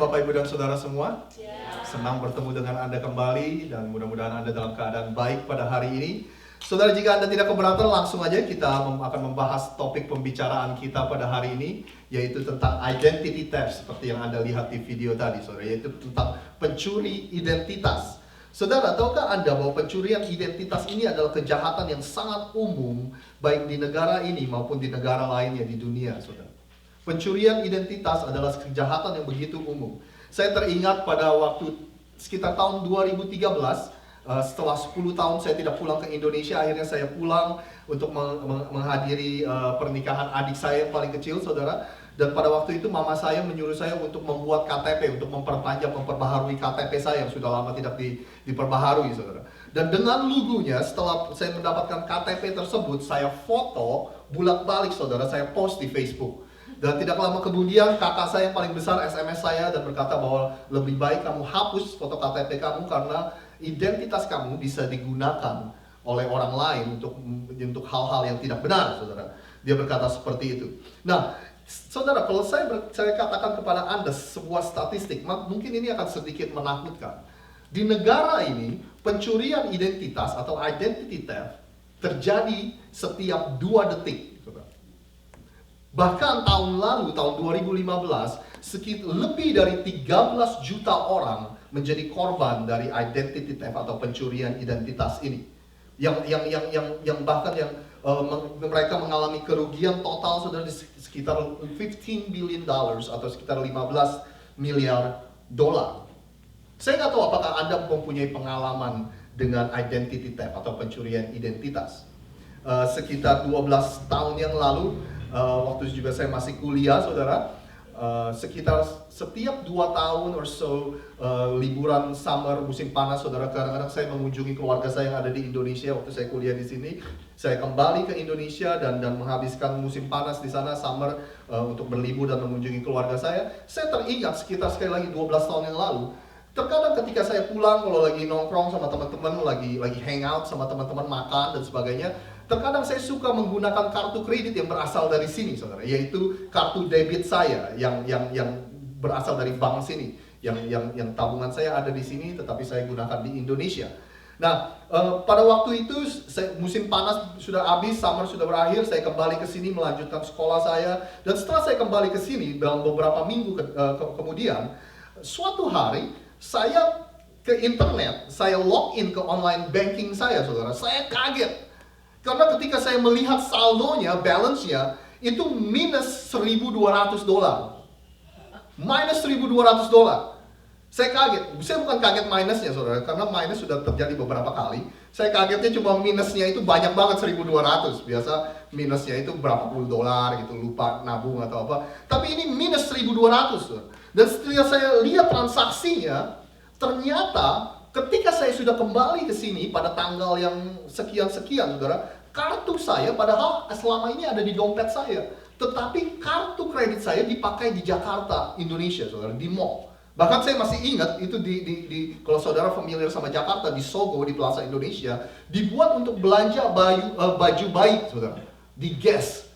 Bapak, Ibu, dan Saudara semua. Senang bertemu dengan Anda kembali dan mudah-mudahan Anda dalam keadaan baik pada hari ini. Saudara, jika Anda tidak keberatan, langsung aja kita akan membahas topik pembicaraan kita pada hari ini, yaitu tentang identity theft, seperti yang Anda lihat di video tadi, saudara, yaitu tentang pencuri identitas. Saudara, tahukah Anda bahwa pencurian identitas ini adalah kejahatan yang sangat umum, baik di negara ini maupun di negara lainnya di dunia, saudara. Pencurian identitas adalah kejahatan yang begitu umum. Saya teringat pada waktu sekitar tahun 2013, setelah 10 tahun saya tidak pulang ke Indonesia, akhirnya saya pulang untuk menghadiri pernikahan adik saya yang paling kecil, saudara. Dan pada waktu itu mama saya menyuruh saya untuk membuat KTP, untuk memperbaharui KTP saya yang sudah lama tidak diperbaharui, saudara. Dan dengan lugunya, setelah saya mendapatkan KTP tersebut, saya foto bulak-balik, saudara, saya post di Facebook. Dan tidak lama kemudian kakak saya yang paling besar SMS saya dan berkata bahwa lebih baik kamu hapus foto KTP kamu karena identitas kamu bisa digunakan oleh orang lain untuk hal-hal yang tidak benar, saudara. Dia berkata seperti itu. Nah, saudara, kalau saya katakan kepada Anda sebuah statistik, mungkin ini akan sedikit menakutkan. Di negara ini, pencurian identitas atau identity theft terjadi setiap 2 detik. Bahkan tahun lalu, tahun 2015, lebih dari 13 juta orang menjadi korban dari identity theft atau pencurian identitas ini. Yang mereka mengalami kerugian total saudara di sekitar 15 billion dollars atau sekitar 15 miliar dolar. Saya nggak tahu apakah Anda mempunyai pengalaman dengan identity theft atau pencurian identitas. Sekitar 12 tahun yang lalu, waktu juga saya masih kuliah, saudara, sekitar setiap 2 tahun or so, liburan summer, musim panas, saudara, kadang-kadang saya mengunjungi keluarga saya yang ada di Indonesia waktu saya kuliah di sini. Saya kembali ke Indonesia dan menghabiskan musim panas di sana, summer, untuk berlibur dan mengunjungi keluarga saya. Saya teringat sekitar sekali lagi 12 tahun yang lalu, terkadang ketika saya pulang, kalau lagi nongkrong sama teman-teman, lagi hangout sama teman-teman, makan dan sebagainya, terkadang saya suka menggunakan kartu kredit yang berasal dari sini, saudara, yaitu kartu debit saya yang berasal dari bank sini, yang tabungan saya ada di sini, tetapi saya gunakan di Indonesia. Nah, pada waktu itu musim panas sudah habis, summer sudah berakhir, saya kembali ke sini melanjutkan sekolah saya, dan setelah saya kembali ke sini dalam beberapa minggu kemudian, suatu hari saya ke internet, saya login ke online banking saya, saudara, saya kaget. Karena ketika saya melihat saldonya, balance-nya, itu minus 1.200 dolar. Minus 1.200 dolar. Saya kaget. Saya bukan kaget minusnya, saudara, karena minus sudah terjadi beberapa kali. Saya kagetnya cuma minusnya itu banyak banget, 1.200. Biasa minusnya itu berapa puluh dolar gitu, lupa nabung atau apa. Tapi ini minus 1.200, saudara. Dan setelah saya lihat transaksinya, ternyata ketika saya sudah kembali ke sini pada tanggal yang sekian-sekian, saudara, kartu saya padahal selama ini ada di dompet saya, tetapi kartu kredit saya dipakai di Jakarta, Indonesia, saudara, di mall. Bahkan saya masih ingat itu kalau saudara familiar sama Jakarta, di Sogo, di Plaza Indonesia, dibuat untuk belanja baju bayi, saudara, di Guess,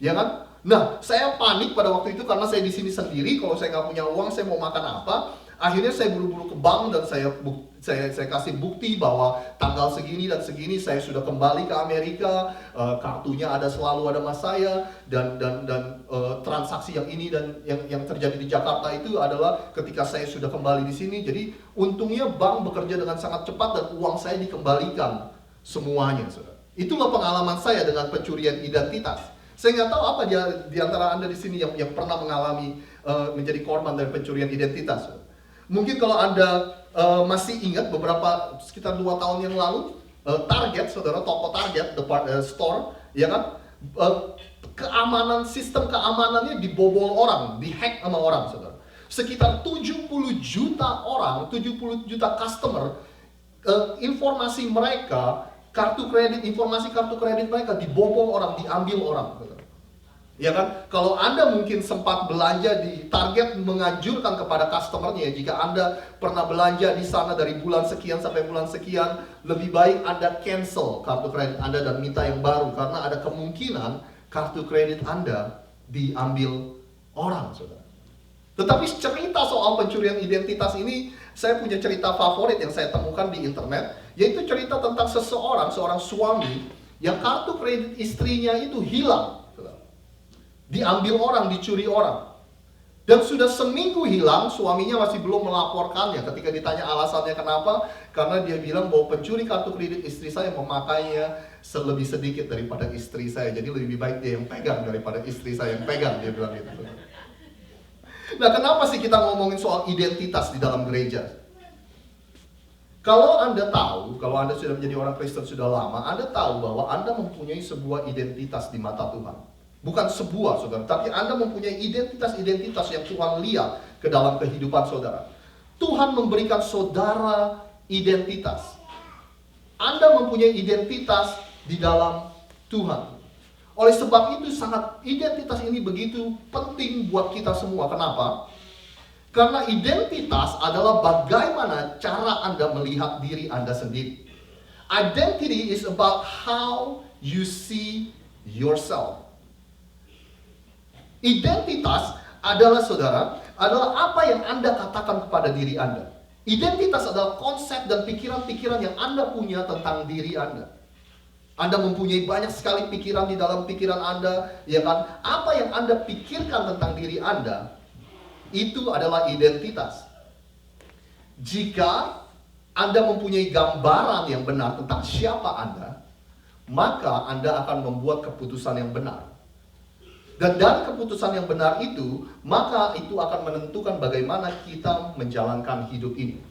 ya kan? Nah, saya panik pada waktu itu karena saya di sini sendiri. Kalau saya nggak punya uang, saya mau makan apa? Akhirnya saya buru-buru ke bank dan saya kasih bukti bahwa tanggal segini dan segini saya sudah kembali ke Amerika, kartunya selalu ada mas saya, dan transaksi yang ini dan yang terjadi di Jakarta itu adalah ketika saya sudah kembali di sini. Jadi untungnya bank bekerja dengan sangat cepat dan uang saya dikembalikan semuanya, saudara. Itulah pengalaman saya dengan pencurian identitas. Saya nggak tahu apa di antara Anda di sini yang pernah mengalami menjadi korban dari pencurian identitas, saudara. Mungkin kalau Anda masih ingat beberapa sekitar 2 tahun yang lalu, Target, saudara, toko Target, store, ya kan, sistem keamanannya dibobol orang, dihack sama orang, saudara. Sekitar 70 juta orang, 70 juta customer, informasi mereka, informasi kartu kredit mereka dibobol orang, diambil orang, saudara. Ya kan, kalau Anda mungkin sempat belanja di Target, menganjurkan kepada customernya, jika Anda pernah belanja di sana dari bulan sekian sampai bulan sekian, lebih baik Anda cancel kartu kredit Anda dan minta yang baru, karena ada kemungkinan kartu kredit Anda diambil orang, saudara. Tetapi cerita soal pencurian identitas ini, saya punya cerita favorit yang saya temukan di internet, yaitu cerita tentang seorang suami yang kartu kredit istrinya itu hilang. Diambil orang, dicuri orang. Dan sudah seminggu hilang, suaminya masih belum melaporkannya. Ketika ditanya alasannya kenapa, karena dia bilang bahwa pencuri kartu kredit istri saya memakainya lebih sedikit daripada istri saya. Jadi lebih baik dia yang pegang daripada istri saya yang pegang, dia bilang gitu. Nah, kenapa sih kita ngomongin soal identitas di dalam gereja? Kalau Anda tahu, kalau Anda sudah menjadi orang Kristen sudah lama, Anda tahu bahwa Anda mempunyai sebuah identitas di mata Tuhan. Bukan sebuah, saudara, tapi Anda mempunyai identitas-identitas yang Tuhan lihat ke dalam kehidupan saudara. Tuhan memberikan saudara identitas. Anda mempunyai identitas di dalam Tuhan. Oleh sebab itu identitas ini begitu penting buat kita semua. Kenapa? Karena identitas adalah bagaimana cara Anda melihat diri Anda sendiri. Identity is about how you see yourself. Identitas adalah apa yang Anda katakan kepada diri Anda. Identitas adalah konsep dan pikiran-pikiran yang Anda punya tentang diri Anda. Anda mempunyai banyak sekali pikiran di dalam pikiran Anda, ya kan? Apa yang Anda pikirkan tentang diri Anda, itu adalah identitas. Jika Anda mempunyai gambaran yang benar tentang siapa Anda, maka Anda akan membuat keputusan yang benar. Dan dari keputusan yang benar itu, maka itu akan menentukan bagaimana kita menjalankan hidup ini.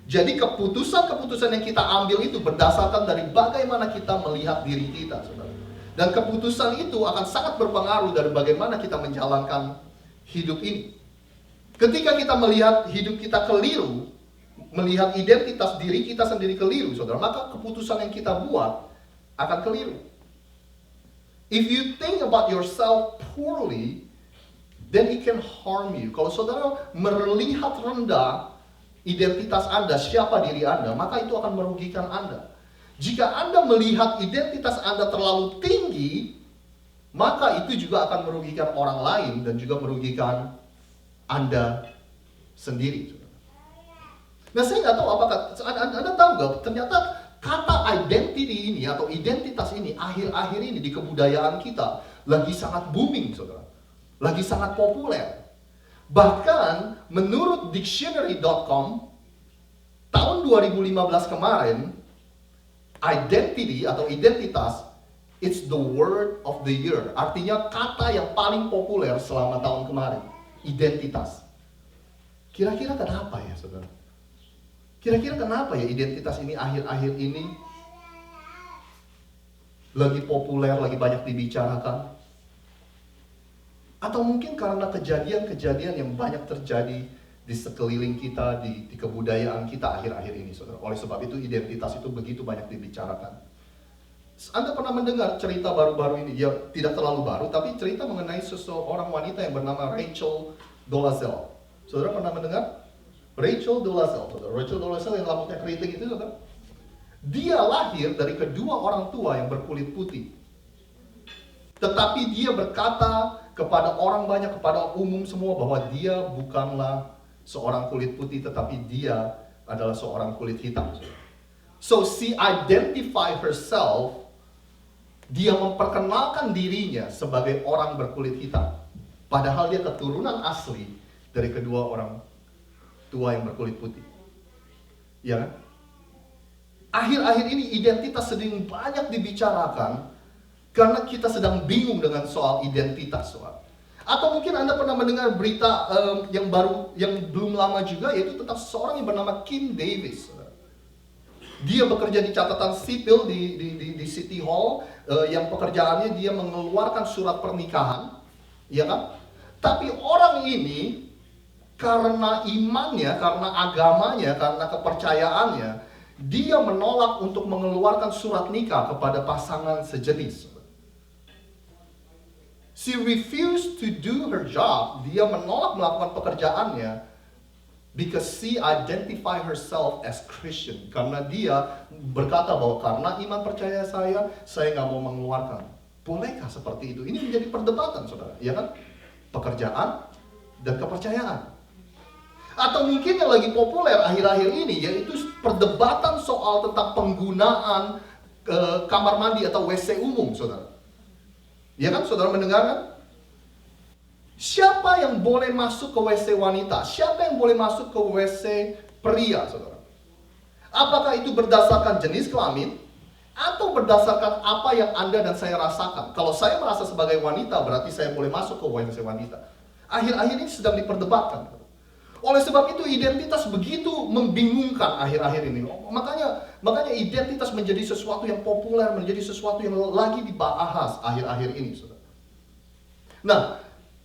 Jadi keputusan-keputusan yang kita ambil itu berdasarkan dari bagaimana kita melihat diri kita, saudara. Dan keputusan itu akan sangat berpengaruh dari bagaimana kita menjalankan hidup ini. Ketika kita melihat hidup kita keliru, melihat identitas diri kita sendiri keliru, saudara, maka keputusan yang kita buat akan keliru. If you think about yourself poorly, then it can harm you. Kalau saudara melihat rendah identitas Anda, siapa diri Anda, maka itu akan merugikan Anda. Jika Anda melihat identitas Anda terlalu tinggi, maka itu juga akan merugikan orang lain dan juga merugikan Anda sendiri. Nah, saya nggak tahu apakah Anda tahu nggak, ternyata kata identity ini atau identitas ini akhir-akhir ini di kebudayaan kita lagi sangat booming, saudara. Lagi sangat populer. Bahkan menurut dictionary.com tahun 2015 kemarin, identity atau identitas it's the word of the year. Artinya kata yang paling populer selama tahun kemarin, identitas. Kira-kira kenapa ya, saudara? Kira-kira kenapa ya identitas ini akhir-akhir ini lagi populer, lagi banyak dibicarakan? Atau mungkin karena kejadian-kejadian yang banyak terjadi di sekeliling kita, di kebudayaan kita akhir-akhir ini, saudara. Oleh sebab itu identitas itu begitu banyak dibicarakan. Anda pernah mendengar cerita baru-baru ini? Ya tidak terlalu baru, tapi cerita mengenai seseorang wanita yang bernama Rachel Dolezal. Saudara pernah mendengar? Rachel Dolezal, saudara. Rachel Dolezal yang rambutnya keriting itu, saudara. Dia lahir dari kedua orang tua yang berkulit putih. Tetapi dia berkata kepada orang banyak, kepada umum semua bahwa dia bukanlah seorang kulit putih, tetapi dia adalah seorang kulit hitam. So she identify herself, dia memperkenalkan dirinya sebagai orang berkulit hitam. Padahal dia keturunan asli dari kedua orang tua yang berkulit putih. Ya kan? Akhir-akhir ini identitas sedang banyak dibicarakan karena kita sedang bingung dengan soal identitas, soal. Atau mungkin Anda pernah mendengar berita yang belum lama juga, yaitu tentang seseorang yang bernama Kim Davis. Dia bekerja di catatan sipil di City Hall, yang pekerjaannya dia mengeluarkan surat pernikahan, ya kan? Tapi orang ini karena imannya, karena agamanya, karena kepercayaannya, dia menolak untuk mengeluarkan surat nikah kepada pasangan sejenis. She refused to do her job. Dia menolak melakukan pekerjaannya because she identify herself as Christian. Karena dia berkata bahwa karena iman percaya saya nggak mau mengeluarkan. Bolehkah seperti itu? Ini menjadi perdebatan, saudara, ya kan? Pekerjaan dan kepercayaan. Atau mungkin yang lagi populer akhir-akhir ini yaitu perdebatan soal tentang penggunaan kamar mandi atau WC umum, saudara. Ya kan, saudara mendengar kan? Siapa yang boleh masuk ke WC wanita? Siapa yang boleh masuk ke WC pria, saudara? Apakah itu berdasarkan jenis kelamin? Atau berdasarkan apa yang Anda dan saya rasakan? Kalau saya merasa sebagai wanita, berarti saya boleh masuk ke WC wanita. Akhir-akhir ini sedang diperdebatkan. Oleh sebab itu identitas begitu membingungkan akhir-akhir ini. Makanya identitas menjadi sesuatu yang populer, menjadi sesuatu yang lagi dibahas akhir-akhir ini, saudara. Nah,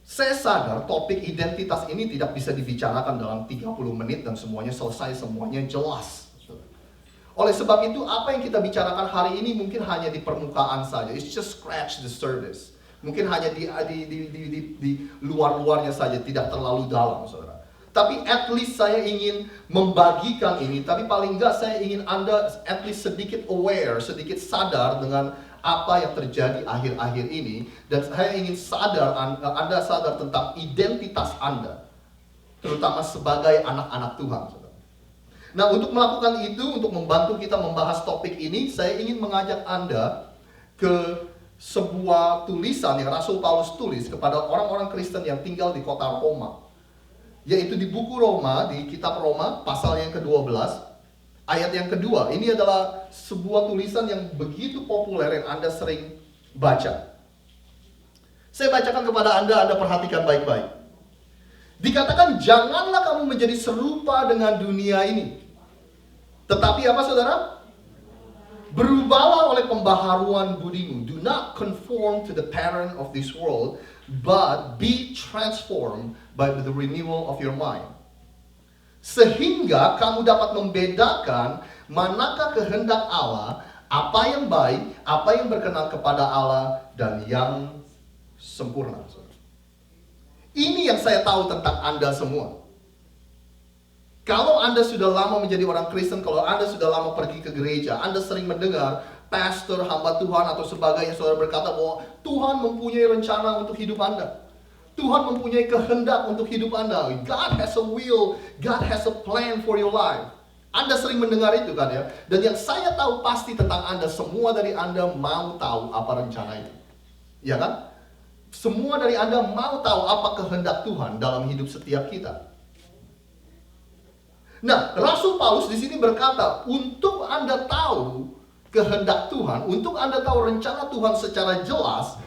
saya sadar topik identitas ini tidak bisa dibicarakan dalam 30 menit dan semuanya selesai, semuanya jelas. Oleh sebab itu, apa yang kita bicarakan hari ini mungkin hanya di permukaan saja. It's just scratch the surface. Mungkin hanya di luar-luarnya saja, tidak terlalu dalam, saudara. Tapi at least saya ingin membagikan ini, tapi paling enggak saya ingin Anda at least sedikit aware, sedikit sadar dengan apa yang terjadi akhir-akhir ini. Dan saya ingin Anda sadar tentang identitas Anda, terutama sebagai anak-anak Tuhan. Nah, untuk melakukan itu, untuk membantu kita membahas topik ini, saya ingin mengajak Anda ke sebuah tulisan yang Rasul Paulus tulis kepada orang-orang Kristen yang tinggal di kota Roma. Yaitu di buku Roma, di kitab Roma, pasal yang ke-12, ayat yang kedua. Ini adalah sebuah tulisan yang begitu populer yang Anda sering baca. Saya bacakan kepada Anda perhatikan baik-baik. Dikatakan, janganlah kamu menjadi serupa dengan dunia ini. Tetapi apa, saudara? Berubahlah oleh pembaharuan budimu. Do not conform to the pattern of this world, but be transformed by the renewal of your mind. Sehingga kamu dapat membedakan manakah kehendak Allah, apa yang baik, apa yang berkenan kepada Allah, dan yang sempurna. Ini yang saya tahu tentang Anda semua. Kalau Anda sudah lama menjadi orang Kristen, kalau Anda sudah lama pergi ke gereja, Anda sering mendengar pastor, hamba Tuhan atau sebagainya, saudara berkata bahwa Tuhan mempunyai rencana untuk hidup Anda. Tuhan mempunyai kehendak untuk hidup Anda. God has a will, God has a plan for your life. Anda sering mendengar itu kan ya. Dan yang saya tahu pasti tentang Anda, semua dari Anda mau tahu apa rencana itu. Ya kan? Semua dari Anda mau tahu apa kehendak Tuhan dalam hidup setiap kita. Nah, Rasul Paulus di sini berkata, untuk Anda tahu kehendak Tuhan, untuk Anda tahu rencana Tuhan secara jelas,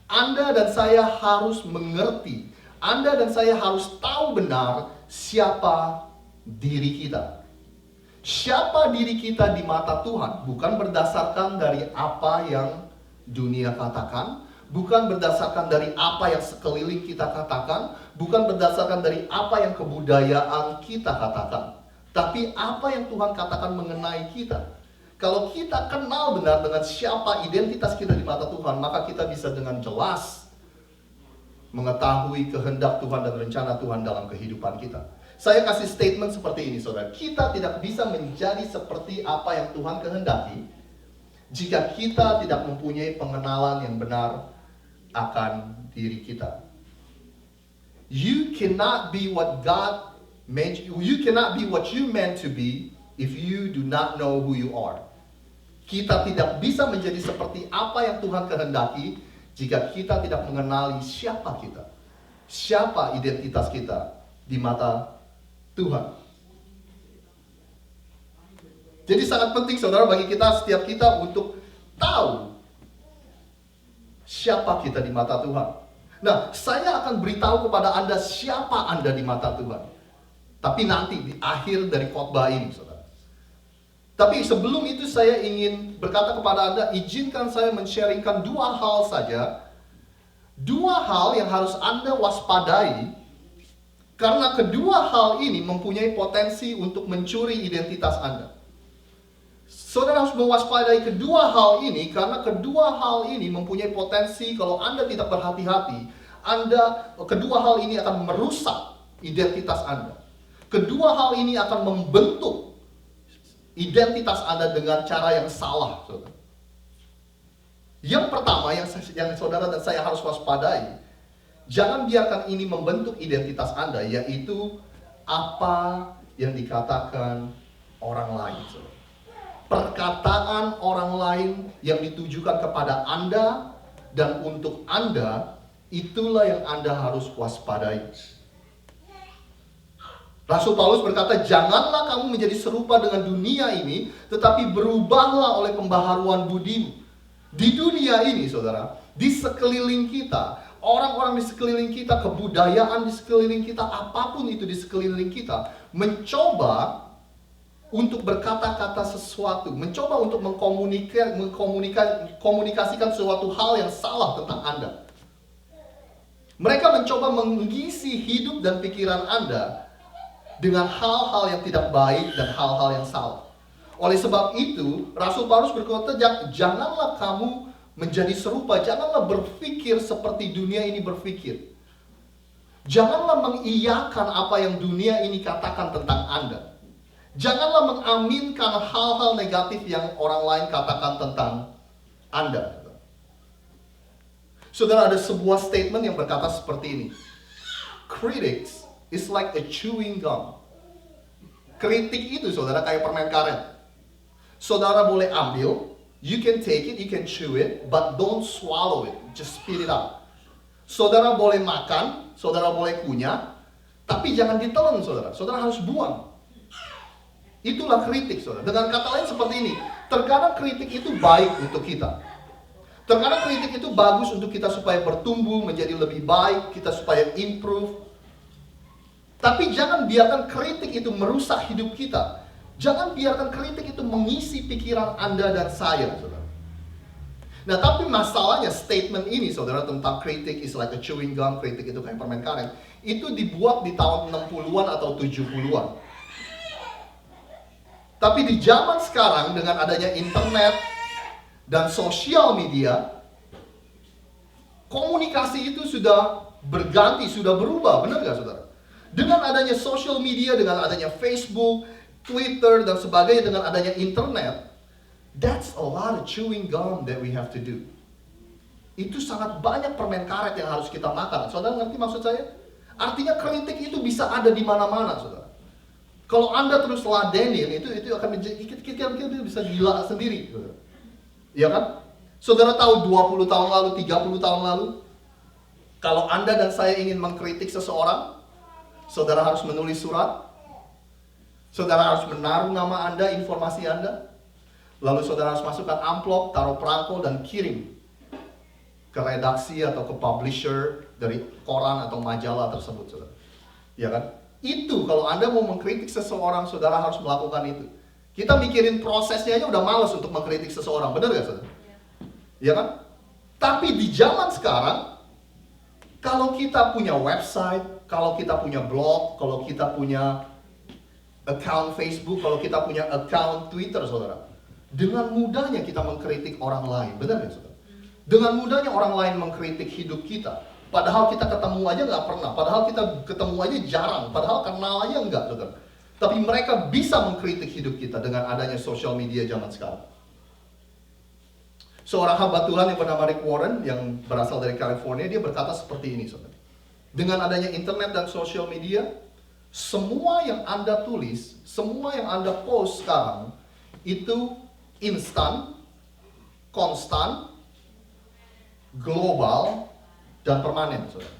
Anda dan saya harus mengerti, Anda dan saya harus tahu benar siapa diri kita. Siapa diri kita di mata Tuhan, bukan berdasarkan dari apa yang dunia katakan, bukan berdasarkan dari apa yang sekeliling kita katakan, bukan berdasarkan dari apa yang kebudayaan kita katakan, tapi apa yang Tuhan katakan mengenai kita. Kalau kita kenal benar dengan siapa identitas kita di mata Tuhan, maka kita bisa dengan jelas mengetahui kehendak Tuhan dan rencana Tuhan dalam kehidupan kita. Saya kasih statement seperti ini, saudara. Kita tidak bisa menjadi seperti apa yang Tuhan kehendaki jika kita tidak mempunyai pengenalan yang benar akan diri kita. You cannot be what God made you. You cannot be what you meant to be if you do not know who you are. Kita tidak bisa menjadi seperti apa yang Tuhan kehendaki jika kita tidak mengenali siapa kita. Siapa identitas kita di mata Tuhan. Jadi sangat penting, saudara, bagi kita, setiap kita untuk tahu siapa kita di mata Tuhan. Nah, saya akan beritahu kepada Anda siapa Anda di mata Tuhan. Tapi nanti di akhir dari khotbah ini, saudara. Tapi sebelum itu saya ingin berkata kepada Anda, izinkan saya men-sharingkan dua hal saja. Dua hal yang harus Anda waspadai, karena kedua hal ini mempunyai potensi untuk mencuri identitas Anda. Saudara harus mewaspadai kedua hal ini, karena kedua hal ini mempunyai potensi kalau Anda tidak berhati-hati, kedua hal ini akan merusak identitas Anda. Kedua hal ini akan membentuk identitas Anda dengan cara yang salah, saudara. Yang pertama yang saudara dan saya harus waspadai, Jangan biarkan ini membentuk identitas Anda, yaitu apa yang dikatakan orang lain. Perkataan orang lain yang ditujukan kepada Anda dan untuk Anda, itulah yang Anda harus waspadai. Rasul Paulus berkata, janganlah kamu menjadi serupa dengan dunia ini, tetapi berubahlah oleh pembaharuan budimu. Di dunia ini, saudara, di sekeliling kita, orang-orang di sekeliling kita, kebudayaan di sekeliling kita, apapun itu di sekeliling kita, mencoba untuk berkata-kata sesuatu, mencoba untuk mengkomunikasikan suatu hal yang salah tentang Anda. Mereka mencoba mengisi hidup dan pikiran Anda dengan hal-hal yang tidak baik dan hal-hal yang salah. Oleh sebab itu, Rasul Paulus berkata, janganlah kamu menjadi serupa, janganlah berpikir seperti dunia ini berpikir. Janganlah mengiyakan apa yang dunia ini katakan tentang Anda. Janganlah mengaminkan hal-hal negatif yang orang lain katakan tentang Anda. Saudara, ada sebuah statement yang berkata seperti ini. Critics is like a chewing gum. Kritik itu, saudara, kayak permen karet. Saudara boleh ambil, you can take it, you can chew it, but don't swallow it, just spit it out. Saudara boleh makan, saudara boleh kunyah, tapi jangan ditelan, saudara. Saudara harus buang. Itulah kritik, saudara. Dengan kata lain seperti ini, terkadang kritik itu baik untuk kita. Terkadang kritik itu bagus untuk kita supaya bertumbuh, menjadi lebih baik, kita supaya improve. Tapi jangan biarkan kritik itu merusak hidup kita. Jangan biarkan kritik itu mengisi pikiran Anda dan saya, saudara. Nah, tapi masalahnya statement ini, saudara, tentang kritik is like a chewing gum, kritik itu kayak permen karet, itu dibuat di tahun 60-an atau 70-an. Tapi di zaman sekarang dengan adanya internet dan sosial media, komunikasi itu sudah berganti, sudah berubah, benar gak, saudara? Dengan adanya sosial media, dengan adanya Facebook, Twitter, dan sebagainya, dengan adanya internet, that's a lot of chewing gum that we have to do. Itu sangat banyak permen karet yang harus kita makan. Saudara ngerti maksud saya? Artinya kritik itu bisa ada di mana-mana, saudara. Kalau Anda terus ladenin, itu akan menjadi, kita bisa gila sendiri. Iya kan? Saudara tahu 20 tahun lalu, 30 tahun lalu, kalau Anda dan saya ingin mengkritik seseorang, saudara harus menulis surat, saudara harus menaruh nama Anda, informasi Anda, lalu saudara harus masukkan amplop, taruh perangko, dan kirim ke redaksi atau ke publisher dari koran atau majalah tersebut, saudara. Iya kan? Itu kalau Anda mau mengkritik seseorang, saudara harus melakukan itu. Kita mikirin prosesnya aja udah malas untuk mengkritik seseorang, benar gak, saudara? Iya kan? Tapi di zaman sekarang, kalau kita punya website, kalau kita punya blog, kalau kita punya account Facebook, kalau kita punya account Twitter, saudara, dengan mudahnya kita mengkritik orang lain, benar gak, saudara? Dengan mudahnya orang lain mengkritik hidup kita. Padahal kita ketemu aja nggak pernah, padahal kita ketemu aja jarang, padahal kenal aja nggak, saudara. Tapi mereka bisa mengkritik hidup kita dengan adanya sosial media zaman sekarang. Seorang hamba Tuhan yang bernama Rick Warren yang berasal dari California, dia berkata seperti ini, saudara. Dengan adanya internet dan sosial media, semua yang Anda tulis, semua yang Anda post sekarang, itu instan, konstan, global, dan permanen, saudara.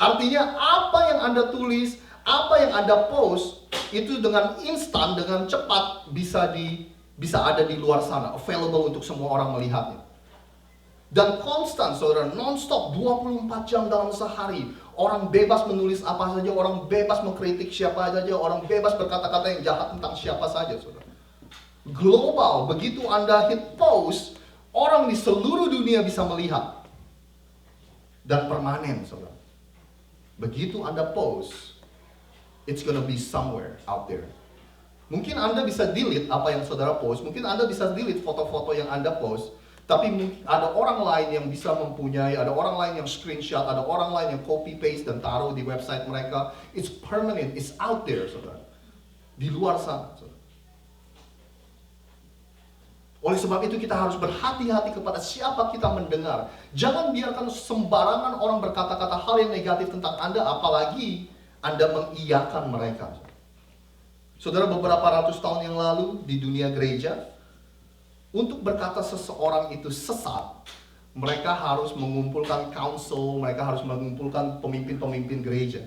Artinya apa yang Anda tulis, apa yang Anda post, itu dengan instan, dengan cepat bisa ada di luar sana, available untuk semua orang melihatnya. Dan konstan, saudara, non-stop 24 jam dalam sehari. Orang bebas menulis apa saja, orang bebas mengkritik siapa saja, orang bebas berkata-kata yang jahat tentang siapa saja, saudara. Global, begitu Anda hit post, orang di seluruh dunia bisa melihat. Dan permanen, saudara. Begitu Anda post, it's gonna be somewhere out there. Mungkin Anda bisa delete apa yang saudara post, mungkin Anda bisa delete foto-foto yang Anda post, tapi ada orang lain yang bisa mempunyai, ada orang lain yang screenshot, ada orang lain yang copy paste dan taruh di website mereka. It's permanent, it's out there, saudara. Di luar sana, saudara. Oleh sebab itu kita harus berhati-hati kepada siapa kita mendengar. Jangan biarkan sembarangan orang berkata-kata hal yang negatif tentang Anda, apalagi Anda mengiyakan mereka. Saudara, beberapa ratus tahun yang lalu di dunia gereja, untuk berkata seseorang itu sesat, mereka harus mengumpulkan council, mereka harus mengumpulkan pemimpin-pemimpin gereja.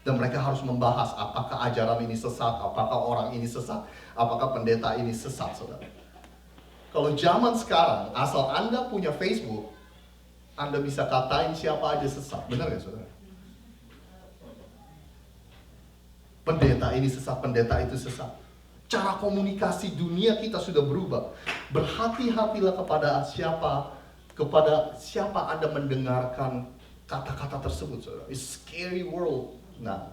Dan mereka harus membahas apakah ajaran ini sesat, apakah orang ini sesat, apakah pendeta ini sesat, saudara. Kalau zaman sekarang, asal Anda punya Facebook, Anda bisa katain siapa aja sesat. Benar gak, saudara? Pendeta ini sesat, pendeta itu sesat. Cara komunikasi dunia kita sudah berubah. Berhati-hatilah kepada siapa Anda mendengarkan kata-kata tersebut, saudara. It's scary world. Nah,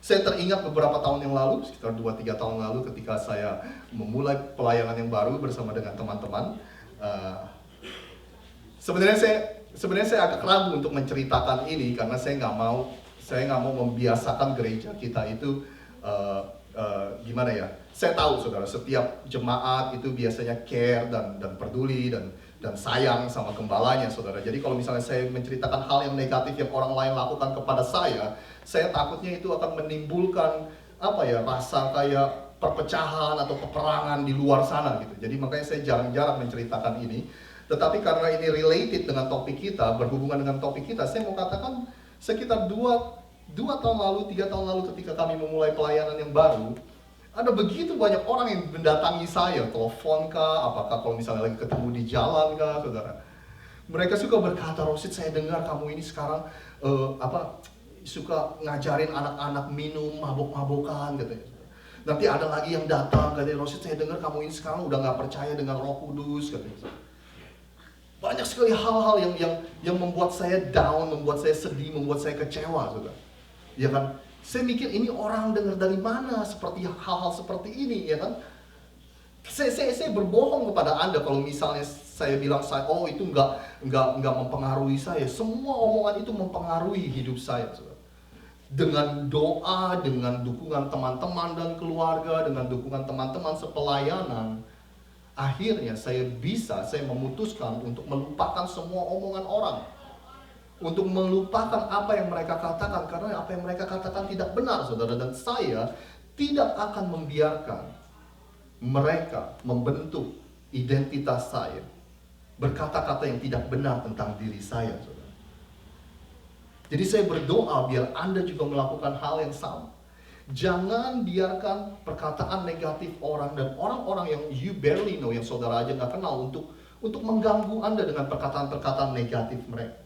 saya teringat beberapa tahun yang lalu, sekitar 2-3 tahun lalu ketika saya memulai pelayanan yang baru bersama dengan teman-teman. Sebenarnya saya agak ragu untuk menceritakan ini karena saya nggak mau membiasakan gereja kita itu gimana ya. Saya tahu, saudara, setiap jemaat itu biasanya care dan peduli dan sayang sama gembalanya, saudara. Jadi kalau misalnya saya menceritakan hal yang negatif yang orang lain lakukan kepada saya takutnya itu akan menimbulkan rasa kayak perpecahan atau peperangan di luar sana gitu. Jadi makanya saya jarang-jarang menceritakan ini. Tetapi karena ini related dengan topik kita, berhubungan dengan topik kita, saya mau katakan sekitar 2 tahun lalu, 3 tahun lalu ketika kami memulai pelayanan yang baru, ada begitu banyak orang yang mendatangi saya, telepon kah, apakah kalau misalnya lagi ketemu di jalan kah, saudara. Mereka suka berkata, "Rosid, saya dengar kamu ini sekarang suka ngajarin anak-anak minum, mabok-mabokan," katanya. Nanti ada lagi yang datang, katanya, "Rosid, saya dengar kamu ini sekarang udah gak percaya dengan Roh Kudus," katanya. Banyak sekali hal-hal yang membuat saya down, membuat saya sedih, membuat saya kecewa, saudara. Ya kan? Saya mikir ini orang dengar dari mana seperti hal-hal seperti ini, ya kan? Saya berbohong kepada Anda kalau misalnya saya bilang itu nggak mempengaruhi saya. Semua omongan itu mempengaruhi hidup saya, saudara. Dengan doa, dengan dukungan teman-teman dan keluarga, dengan dukungan teman-teman sepelayanan, akhirnya saya memutuskan untuk melupakan semua omongan orang. Untuk melupakan apa yang mereka katakan, karena apa yang mereka katakan tidak benar, saudara. Dan saya tidak akan membiarkan mereka membentuk identitas saya, berkata-kata yang tidak benar tentang diri saya, saudara. Jadi saya berdoa biar Anda juga melakukan hal yang sama. Jangan biarkan perkataan negatif orang dan orang-orang yang you barely know, yang saudara aja nggak kenal, untuk mengganggu Anda dengan perkataan-perkataan negatif mereka.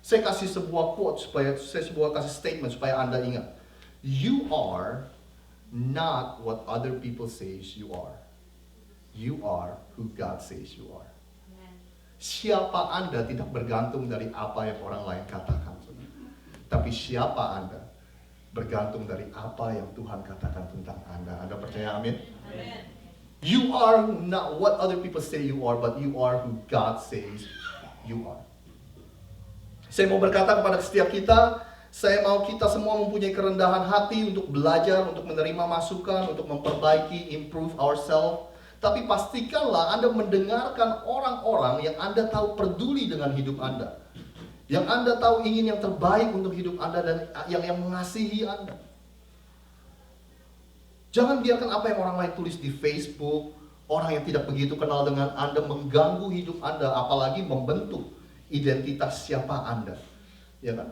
Saya kasih sebuah quote, kasih statement supaya Anda ingat. You are not what other people says you are. You are who God says you are. Siapa Anda tidak bergantung dari apa yang orang lain katakan. Tapi siapa Anda bergantung dari apa yang Tuhan katakan tentang Anda. Anda percaya? Amin? Amen. You are not what other people say you are, but you are who God says you are. Saya mau berkata kepada setiap kita, saya mau kita semua mempunyai kerendahan hati untuk belajar, untuk menerima masukan, untuk memperbaiki, improve ourselves. Tapi pastikanlah Anda mendengarkan orang-orang yang Anda tahu peduli dengan hidup Anda. Yang Anda tahu ingin yang terbaik untuk hidup Anda dan yang mengasihi Anda. Jangan biarkan apa yang orang lain tulis di Facebook, orang yang tidak begitu kenal dengan Anda mengganggu hidup Anda, apalagi membentuk identitas siapa Anda. Ya kan?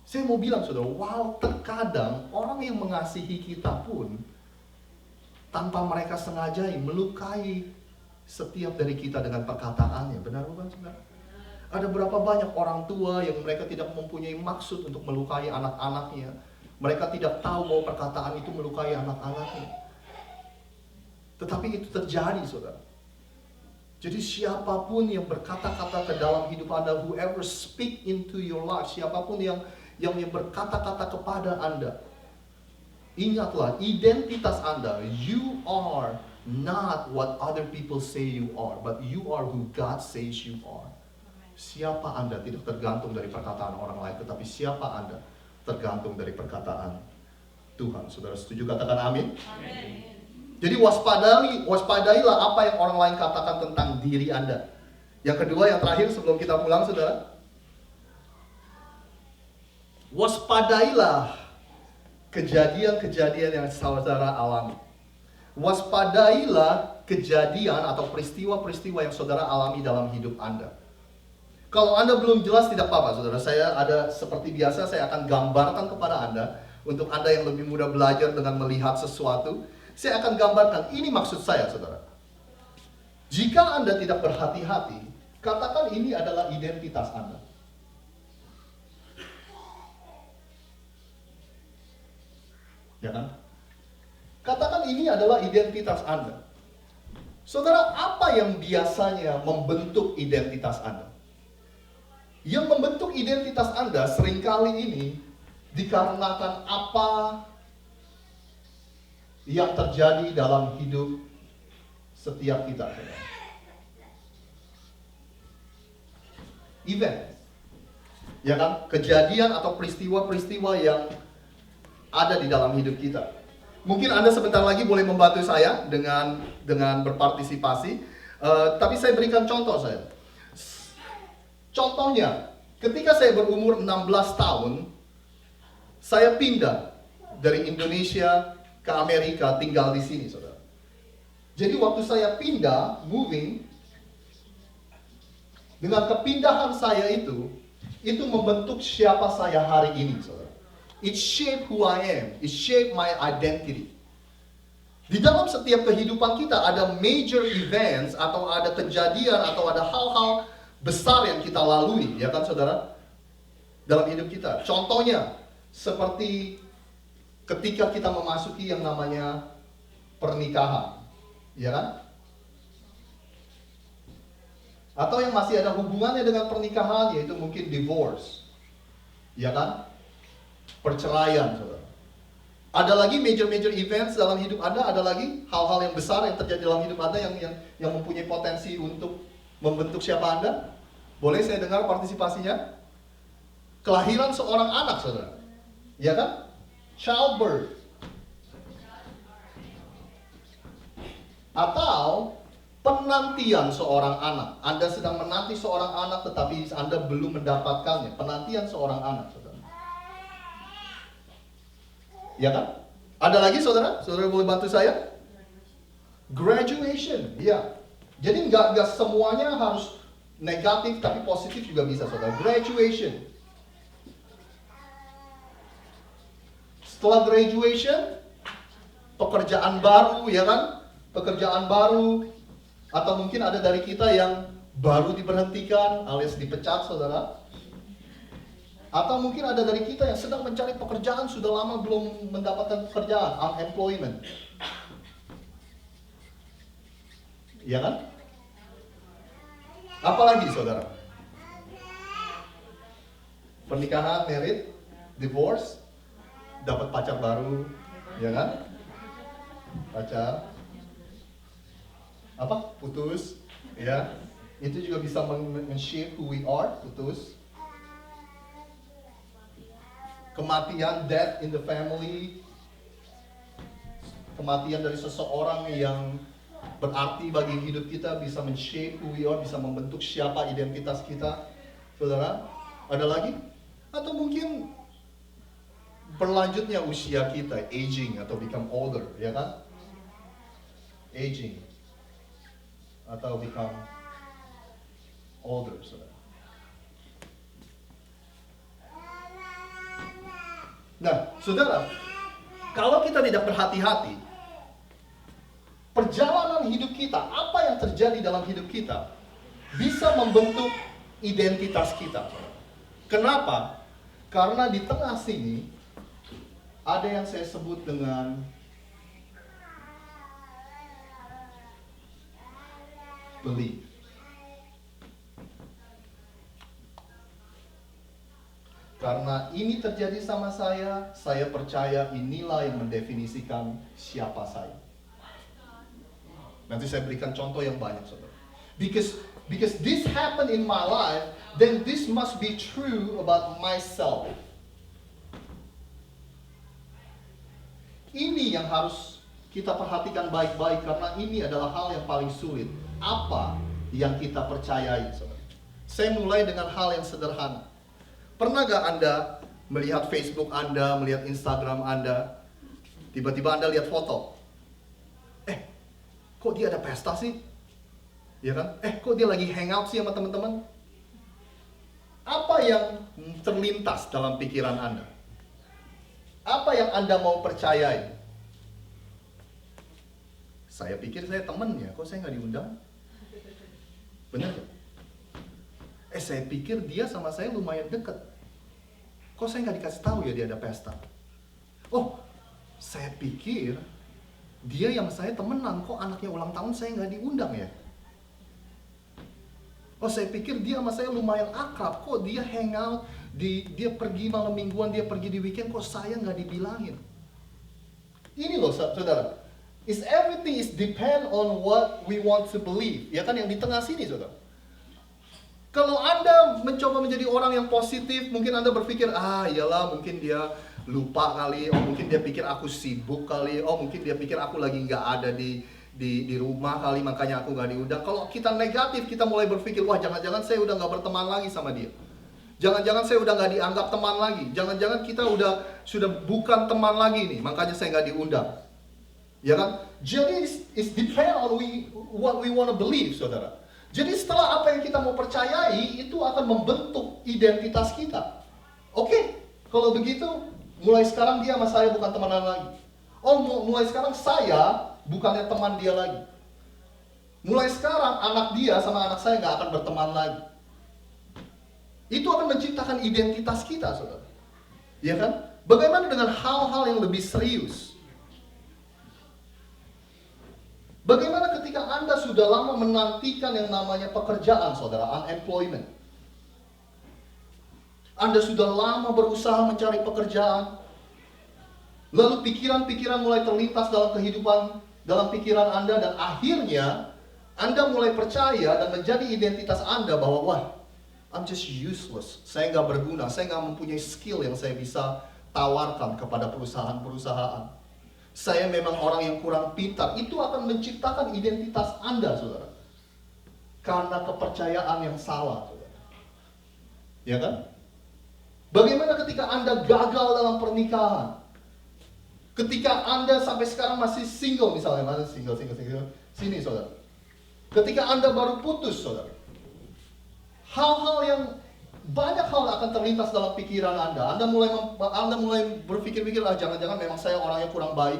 Saya mau bilang, saudara, terkadang orang yang mengasihi kita pun tanpa mereka sengaja melukai setiap dari kita dengan perkataannya. Benar bukan, saudara? Ada berapa banyak orang tua yang mereka tidak mempunyai maksud untuk melukai anak-anaknya. Mereka tidak tahu bahwa perkataan itu melukai anak-anaknya. Tetapi itu terjadi, saudara. Jadi siapapun yang berkata-kata ke dalam hidup Anda, whoever speak into your life, siapapun yang berkata-kata kepada Anda, ingatlah identitas Anda. You are not what other people say you are, but you are who God says you are. Siapa Anda tidak tergantung dari perkataan orang lain, tetapi siapa Anda tergantung dari perkataan Tuhan. Saudara setuju? Katakan amin. Amin. Jadi waspadailah apa yang orang lain katakan tentang diri Anda. Yang kedua, yang terakhir sebelum kita pulang, saudara. Waspadailah kejadian-kejadian yang saudara alami. Waspadailah kejadian atau peristiwa-peristiwa yang saudara alami dalam hidup Anda. Kalau Anda belum jelas, tidak apa-apa, saudara. Saya ada seperti biasa, saya akan gambarkan kepada Anda. Untuk Anda yang lebih mudah belajar dengan melihat sesuatu, saya akan gambarkan, ini maksud saya, saudara. Jika Anda tidak berhati-hati, katakan ini adalah identitas Anda. Ya kan? Katakan ini adalah identitas Anda. Saudara, apa yang biasanya membentuk identitas Anda? Yang membentuk identitas Anda seringkali ini dikarenakan apa yang terjadi dalam hidup setiap kita. Event, ya kan? Kejadian atau peristiwa-peristiwa yang ada di dalam hidup kita. Mungkin Anda sebentar lagi boleh membantu saya dengan berpartisipasi, tapi saya berikan contoh saya. Contohnya, ketika saya berumur 16 tahun, saya pindah dari Indonesia ke Amerika, tinggal di sini, saudara. Jadi waktu saya pindah, moving, dengan kepindahan saya itu membentuk siapa saya hari ini, saudara. It shaped who I am. It shaped my identity. Di dalam setiap kehidupan kita ada major events atau ada kejadian atau ada hal-hal besar yang kita lalui, ya kan saudara? Dalam hidup kita. Contohnya seperti ketika kita memasuki yang namanya pernikahan, ya kan? Atau yang masih ada hubungannya dengan pernikahan, yaitu mungkin divorce, ya kan? Perceraian, saudara. Ada lagi major events dalam hidup Anda, ada lagi hal-hal yang besar yang terjadi dalam hidup Anda yang mempunyai potensi untuk membentuk siapa Anda. Boleh saya dengar partisipasinya? Kelahiran seorang anak, saudara. Ya kan? Childbirth. Atau penantian seorang anak. Anda sedang menanti seorang anak tetapi Anda belum mendapatkannya. Penantian seorang anak, saudara. Ya kan? Ada lagi saudara? Saudara boleh bantu saya? Graduation, ya. Jadi nggak semuanya harus negatif, tapi positif juga bisa saudara. Graduation. Setelah graduation, pekerjaan baru, ya kan? Pekerjaan baru. Atau mungkin ada dari kita yang baru diberhentikan alias dipecat, saudara. Atau mungkin ada dari kita yang sedang mencari pekerjaan, sudah lama belum mendapatkan pekerjaan, unemployment. Ya kan? Apalagi saudara? Pernikahan, married, divorce, dapat pacar baru, ya kan? Pacar. Apa? Putus, ya. Itu juga bisa men-shape who we are, putus. Kematian, death in the family, kematian dari seseorang yang berarti bagi hidup kita bisa men-shape who we are, bisa membentuk siapa identitas kita, saudara. Ada lagi? Atau mungkin berlanjutnya usia kita, aging atau become older, ya kan? Aging atau become older, saudara. Nah, saudara, kalau kita tidak berhati-hati, perjalanan hidup kita, apa yang terjadi dalam hidup kita, bisa membentuk identitas kita. Kenapa? Karena di tengah sini, ada yang saya sebut dengan belief. Karena ini terjadi sama saya percaya inilah yang mendefinisikan siapa saya. Nanti saya berikan contoh yang banyak, saudara. Because this happened in my life, then this must be true about myself. Ini yang harus kita perhatikan baik-baik karena ini adalah hal yang paling sulit. Apa yang kita percayai, saudara? Saya mulai dengan hal yang sederhana. Pernah gak Anda melihat Facebook Anda, melihat Instagram Anda, tiba-tiba Anda lihat foto? Kok dia ada pesta sih? Ya kan? Kok dia lagi hangout sih sama teman-teman? Apa yang terlintas dalam pikiran Anda? Apa yang Anda mau percayai? Saya pikir saya temennya, kok saya nggak diundang? Benar gak? Saya pikir dia sama saya lumayan dekat. Kok saya nggak dikasih tahu ya dia ada pesta? Oh, saya pikir dia yang saya temenan, kok anaknya ulang tahun saya nggak diundang ya? Oh, saya pikir dia sama saya lumayan akrab, kok dia hangout, dia pergi malam mingguan, dia pergi di weekend, kok saya nggak dibilangin? Ini loh saudara, everything is depend on what we want to believe. Ya kan, yang di tengah sini saudara. Kalau Anda mencoba menjadi orang yang positif, mungkin Anda berpikir, iyalah mungkin dia lupa kali, mungkin dia pikir aku sibuk kali, mungkin dia pikir aku lagi nggak ada di rumah kali, makanya aku nggak diundang. Kalau kita negatif, kita mulai berpikir, wah jangan-jangan saya udah nggak berteman lagi sama dia. Jangan-jangan saya udah nggak dianggap teman lagi. Jangan-jangan kita sudah bukan teman lagi nih, makanya saya nggak diundang. Ya kan? Jadi it's depend on what we want to believe, saudara. Jadi setelah apa yang kita mau percayai, itu akan membentuk identitas kita. Oke, kalau begitu, mulai sekarang dia sama saya bukan temenan lagi. Mulai sekarang saya bukannya teman dia lagi. Mulai sekarang anak dia sama anak saya nggak akan berteman lagi. Itu akan menciptakan identitas kita, saudara. Ya kan? Bagaimana dengan hal-hal yang lebih serius? Bagaimana ketika Anda sudah lama menantikan yang namanya pekerjaan, saudara, unemployment? Anda sudah lama berusaha mencari pekerjaan, lalu pikiran-pikiran mulai terlintas dalam kehidupan, dalam pikiran Anda, dan akhirnya Anda mulai percaya dan menjadi identitas Anda bahwa, wah, I'm just useless, saya nggak berguna, saya nggak mempunyai skill yang saya bisa tawarkan kepada perusahaan-perusahaan. Saya memang orang yang kurang pintar. Itu akan menciptakan identitas Anda, saudara. Karena kepercayaan yang salah, saudara. Ya kan? Bagaimana ketika Anda gagal dalam pernikahan? Ketika Anda sampai sekarang masih single, misalnya, masih single. Sini, saudara. Ketika Anda baru putus, saudara. Banyak hal akan terlintas dalam pikiran Anda. Anda mulai berpikir-pikir, jangan-jangan memang saya orangnya kurang baik.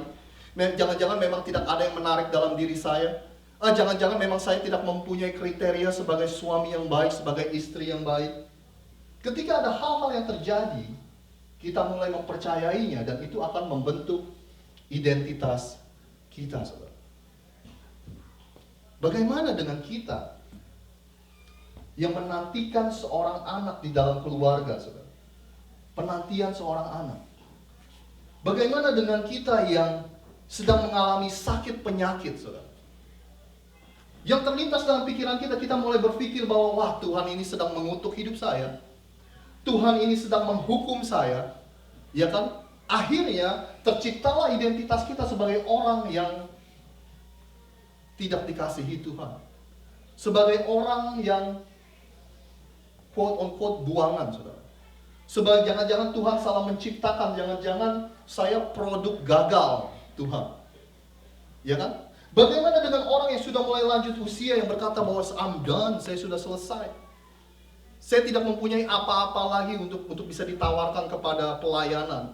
Jangan-jangan memang tidak ada yang menarik dalam diri saya. Jangan-jangan memang saya tidak mempunyai kriteria sebagai suami yang baik, sebagai istri yang baik. Ketika ada hal-hal yang terjadi, kita mulai mempercayainya dan itu akan membentuk identitas kita, saudara. Bagaimana dengan kita yang menantikan seorang anak di dalam keluarga, saudara? Penantian seorang anak. Bagaimana dengan kita yang sedang mengalami sakit penyakit, saudara? Yang terlintas dalam pikiran kita, kita mulai berpikir bahwa, wah, Tuhan ini sedang mengutuk hidup saya. Tuhan ini sedang menghukum saya. Ya kan? Akhirnya terciptalah identitas kita sebagai orang yang tidak dikasihi Tuhan. Sebagai orang yang quote-unquote buangan, saudara. Sebab jangan-jangan Tuhan salah menciptakan, jangan-jangan saya produk gagal Tuhan. Ya kan? Bagaimana dengan orang yang sudah mulai lanjut usia yang berkata bahwa I'm done, saya sudah selesai. Saya tidak mempunyai apa-apa lagi untuk bisa ditawarkan kepada pelayanan.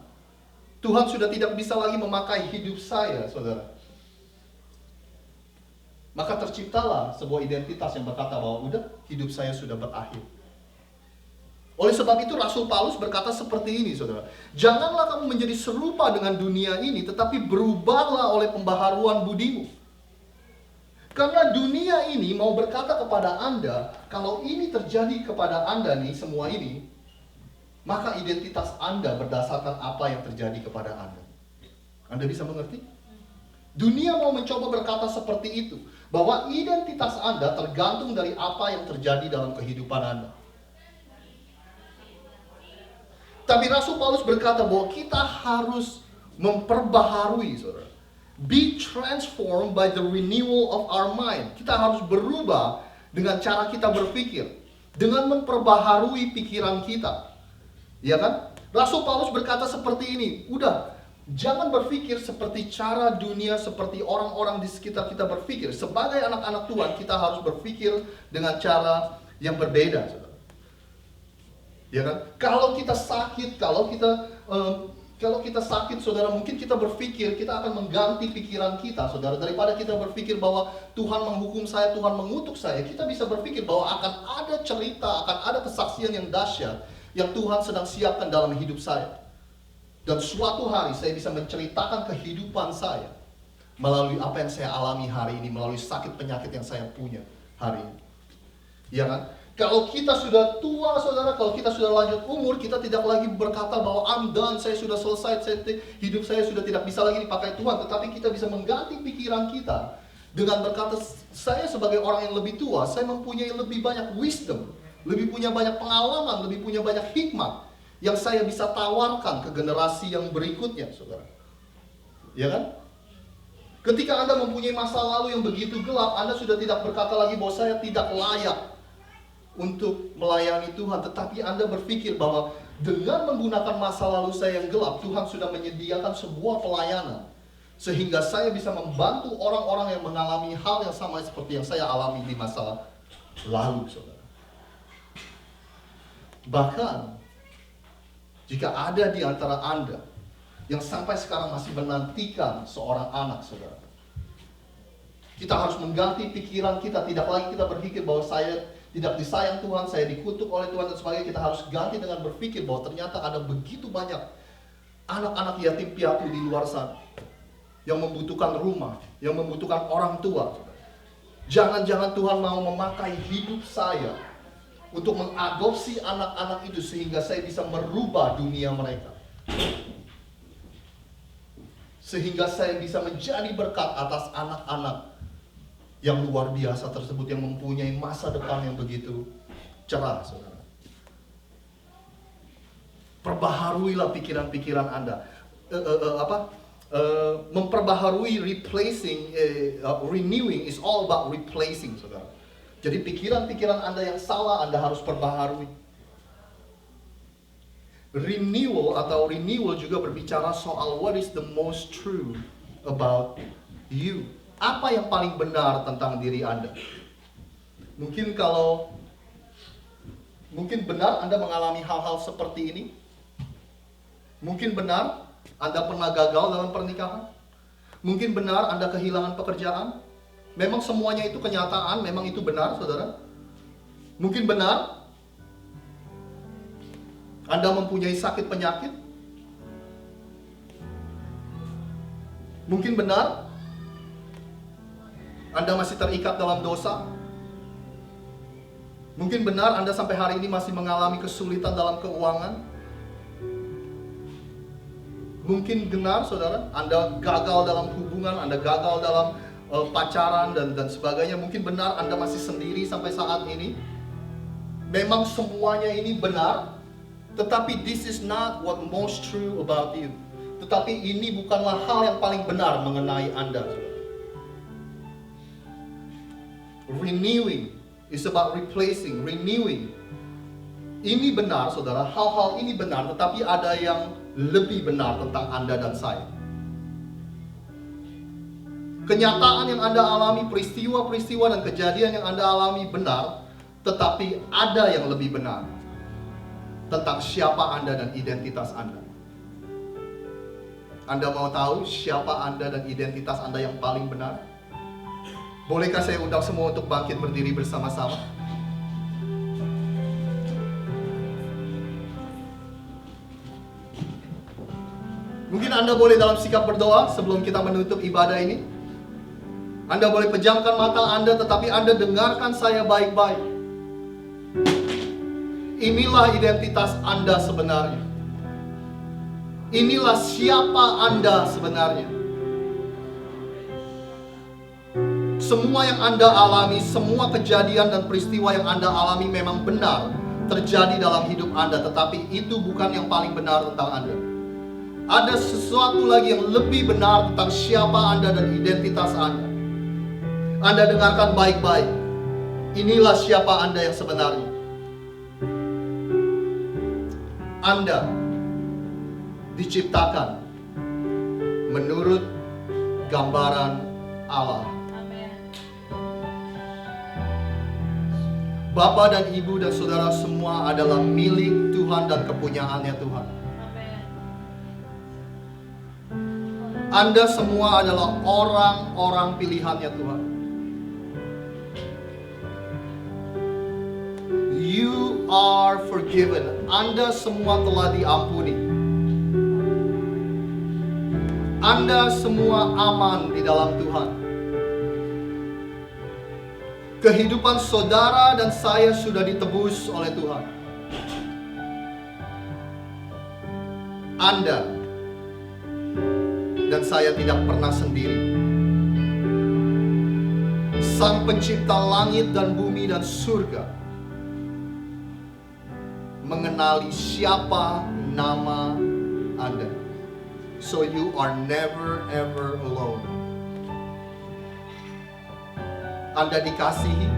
Tuhan sudah tidak bisa lagi memakai hidup saya, saudara. Maka terciptalah sebuah identitas yang berkata bahwa udah, hidup saya sudah berakhir. Oleh sebab itu Rasul Paulus berkata seperti ini, saudara. Janganlah kamu menjadi serupa dengan dunia ini, tetapi berubahlah oleh pembaharuan budimu. Karena dunia ini mau berkata kepada Anda, kalau ini terjadi kepada Anda nih, semua ini, maka identitas Anda berdasarkan apa yang terjadi kepada Anda. Anda bisa mengerti? Dunia mau mencoba berkata seperti itu, bahwa identitas Anda tergantung dari apa yang terjadi dalam kehidupan Anda. Tapi Rasul Paulus berkata bahwa kita harus memperbaharui, saudara. Be transformed by the renewal of our mind. Kita harus berubah dengan cara kita berpikir, dengan memperbaharui pikiran kita. Ya kan? Rasul Paulus berkata seperti ini, udah, jangan berpikir seperti cara dunia, seperti orang-orang di sekitar kita berpikir. Sebagai anak-anak Tuhan, kita harus berpikir dengan cara yang berbeda, saudara. Ya kan? Kalau kita sakit, kalau kita sakit, saudara, mungkin kita berpikir kita akan mengganti pikiran kita, saudara. Daripada kita berpikir bahwa Tuhan menghukum saya, Tuhan mengutuk saya, kita bisa berpikir bahwa akan ada cerita, akan ada kesaksian yang dahsyat yang Tuhan sedang siapkan dalam hidup saya. Dan suatu hari saya bisa menceritakan kehidupan saya melalui apa yang saya alami hari ini, melalui sakit penyakit yang saya punya hari ini. Ya kan? Kalau kita sudah tua, saudara, kalau kita sudah lanjut umur, kita tidak lagi berkata bahwa I'm done, saya sudah selesai, hidup saya sudah tidak bisa lagi dipakai Tuhan. Tetapi kita bisa mengganti pikiran kita dengan berkata, saya sebagai orang yang lebih tua, saya mempunyai lebih banyak wisdom, lebih punya banyak pengalaman, lebih punya banyak hikmat yang saya bisa tawarkan ke generasi yang berikutnya, saudara. Ya kan? Ketika Anda mempunyai masa lalu yang begitu gelap, Anda sudah tidak berkata lagi bahwa saya tidak layak untuk melayani Tuhan, tetapi Anda berpikir bahwa dengan menggunakan masa lalu saya yang gelap, Tuhan sudah menyediakan sebuah pelayanan sehingga saya bisa membantu orang-orang yang mengalami hal yang sama seperti yang saya alami di masa lalu, saudara. Bahkan jika ada di antara Anda yang sampai sekarang masih menantikan seorang anak, saudara, kita harus mengganti pikiran kita. Tidak lagi kita berpikir bahwa saya tidak disayang Tuhan, saya dikutuk oleh Tuhan dan sebagainya. Kita harus ganti dengan berpikir bahwa ternyata ada begitu banyak anak-anak yatim piatu di luar sana yang membutuhkan rumah, yang membutuhkan orang tua. Jangan-jangan Tuhan mau memakai hidup saya untuk mengadopsi anak-anak itu sehingga saya bisa merubah dunia mereka, sehingga saya bisa menjadi berkat atas anak-anak yang luar biasa tersebut, yang mempunyai masa depan yang begitu cerah, saudara. Perbaharuilah pikiran-pikiran Anda. Memperbaharui, replacing, renewing is all about replacing, saudara. Jadi pikiran-pikiran Anda yang salah, Anda harus perbaharui. Renewal juga berbicara soal what is the most true about you. Apa yang paling benar tentang diri Anda? Mungkin benar Anda mengalami hal-hal seperti ini. Mungkin benar Anda pernah gagal dalam pernikahan. Mungkin benar Anda kehilangan pekerjaan. Memang semuanya itu kenyataan, memang itu benar, saudara. Mungkin benar Anda mempunyai sakit penyakit. Mungkin benar Anda masih terikat dalam dosa. Mungkin benar Anda sampai hari ini masih mengalami kesulitan dalam keuangan. Mungkin benar, saudara, Anda gagal dalam hubungan, Anda gagal dalam pacaran dan sebagainya. Mungkin benar Anda masih sendiri sampai saat ini. Memang semuanya ini benar, tetapi this is not what most true about you. Tetapi ini bukanlah hal yang paling benar mengenai Anda, saudara. Renewing is about replacing, renewing. Ini benar, saudara, hal-hal ini benar, tetapi ada yang lebih benar tentang Anda dan saya. Kenyataan yang Anda alami, peristiwa-peristiwa dan kejadian yang Anda alami benar, tetapi ada yang lebih benar tentang siapa Anda dan identitas Anda. Anda mau tahu siapa Anda dan identitas Anda yang paling benar? Bolehkah saya undang semua untuk bangkit berdiri bersama-sama? Mungkin Anda boleh dalam sikap berdoa sebelum kita menutup ibadah ini. Anda boleh pejamkan mata Anda, tetapi Anda dengarkan saya baik-baik. Inilah identitas Anda sebenarnya. Inilah siapa Anda sebenarnya. Semua yang Anda alami, semua kejadian dan peristiwa yang Anda alami memang benar terjadi dalam hidup Anda, tetapi itu bukan yang paling benar tentang Anda. Ada sesuatu lagi yang lebih benar tentang siapa Anda dan identitas Anda. Anda dengarkan baik-baik. Inilah siapa Anda yang sebenarnya. Anda diciptakan menurut gambaran Allah. Bapak dan Ibu dan saudara semua adalah milik Tuhan dan kepunyaannya Tuhan. Anda semua adalah orang-orang pilihannya Tuhan. You are forgiven. Anda semua telah diampuni. Anda semua aman di dalam Tuhan. Kehidupan saudara dan saya sudah ditebus oleh Tuhan. Anda dan saya tidak pernah sendiri. Sang pencipta langit dan bumi dan surga mengenali siapa nama Anda. So you are never ever alone. Anda dikasihi.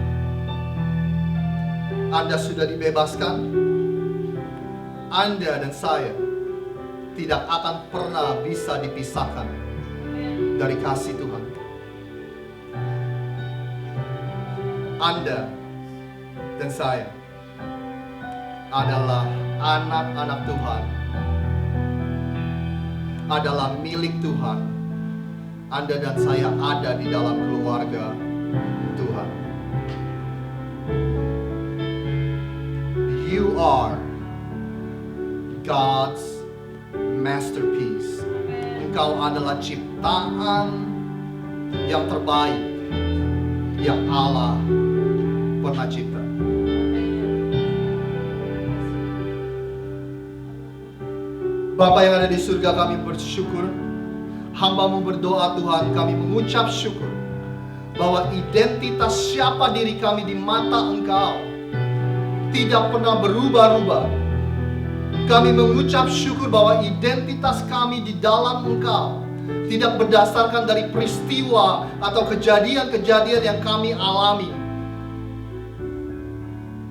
Anda sudah dibebaskan. Anda dan saya tidak akan pernah bisa dipisahkan dari kasih Tuhan. Anda dan saya adalah anak-anak Tuhan, adalah milik Tuhan. Anda dan saya ada di dalam keluarga Tuhan. You are God's masterpiece. Engkau adalah ciptaan yang terbaik yang Allah pernah cipta. Bapa yang ada di surga, kami bersyukur. Hamba-Mu berdoa Tuhan, kami mengucap syukur bahwa identitas siapa diri kami di mata Engkau tidak pernah berubah-ubah. Kami mengucap syukur bahwa identitas kami di dalam Engkau tidak berdasarkan dari peristiwa atau kejadian-kejadian yang kami alami.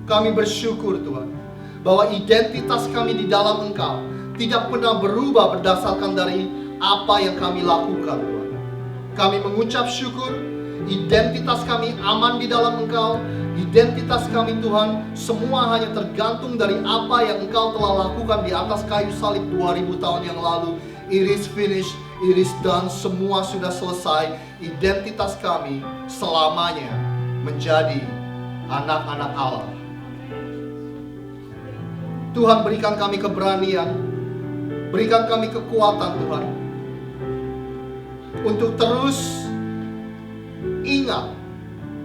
Kami bersyukur Tuhan bahwa identitas kami di dalam Engkau tidak pernah berubah berdasarkan dari apa yang kami lakukan Tuhan. Kami mengucap syukur, identitas kami aman di dalam Engkau. Identitas kami Tuhan semua hanya tergantung dari apa yang Engkau telah lakukan di atas kayu salib 2000 tahun yang lalu. It is finished, it is done, semua sudah selesai. Identitas kami selamanya menjadi anak-anak Allah. Tuhan, berikan kami keberanian, berikan kami kekuatan Tuhan untuk terus ingat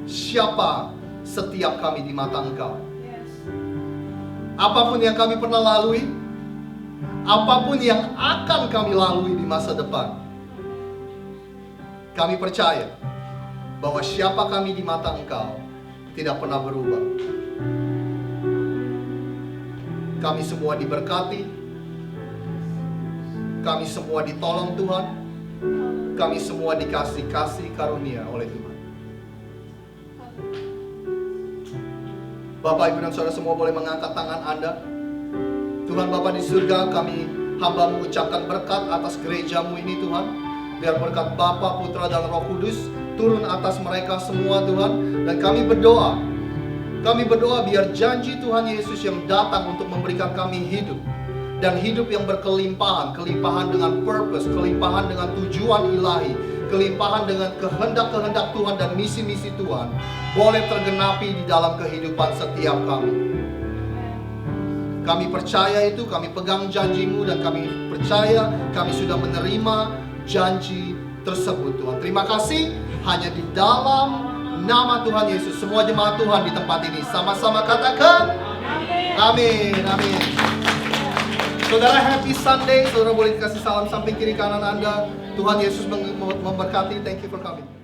siapa setiap kami di mata Engkau. Apapun yang kami pernah lalui, apapun yang akan kami lalui di masa depan, kami percaya bahwa siapa kami di mata Engkau tidak pernah berubah. Kami semua diberkati, kami semua ditolong Tuhan, kami semua dikasih kasih karunia oleh Tuhan. Bapak, Ibu dan Saudara semua boleh mengangkat tangan Anda. Tuhan Bapa di surga, kami hamba mengucapkan berkat atas gerejamu ini Tuhan. Biar berkat Bapa, Putra dan Roh Kudus turun atas mereka semua Tuhan. Dan kami berdoa biar janji Tuhan Yesus yang datang untuk memberikan kami hidup, dan hidup yang berkelimpahan, kelimpahan dengan purpose, kelimpahan dengan tujuan ilahi, kelimpahan dengan kehendak-kehendak Tuhan dan misi-misi Tuhan, boleh tergenapi di dalam kehidupan setiap kami. Kami percaya itu, kami pegang janji-Mu, dan kami percaya kami sudah menerima janji tersebut Tuhan. Terima kasih, hanya di dalam nama Tuhan Yesus. Semua jemaat Tuhan di tempat ini sama-sama katakan amin, amin. Saudara, happy Sunday. Saudara boleh kasih salam samping kiri kanan Anda. Tuhan Yesus memberkati. Thank you for coming.